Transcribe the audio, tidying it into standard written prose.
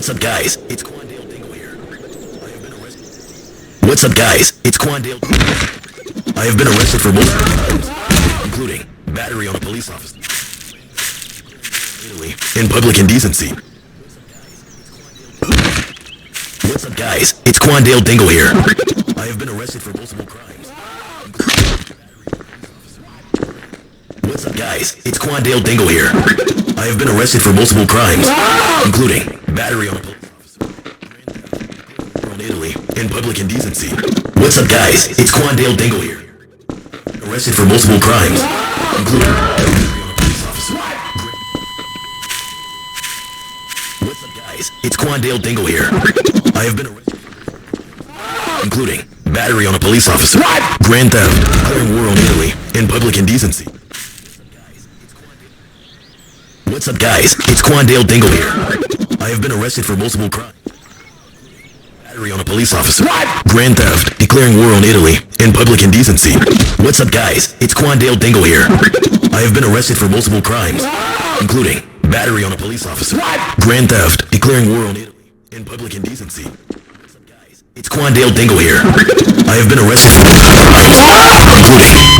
What's up, guys? It's Quandale Dingle here. I have been arrested. What's up, guys? It's Quandale. I have been arrested for multiple crimes, including battery on a police officer, Italy, in public indecency. What's up, guys? It's Quandale Dingle here. I have been arrested for multiple crimes. What's up, guys? It's Quandale Dingle here. I have been arrested for multiple crimes, including battery on a police officer, in Italy, in public indecency. What's up, guys? It's Quandale Dingle here. Arrested for multiple crimes, including battery on a police officer. What's up, guys? It's Quandale Dingle here. I have been arrested, including battery on a police officer, grand theft, declaring war on Italy, in public indecency. What's up, guys? It's Quandale Dingle here. I have been arrested for multiple crimes, battery on a police officer, grand theft, declaring war on Italy, in public indecency. What's up, guys? It's Quandale Dingle here. I have been arrested for multiple crimes, including battery on a police officer, grand theft, declaring war on Italy, in public indecency. What's up, guys? It's Quandale Dingle here. I have been arrested for multiple crimes, including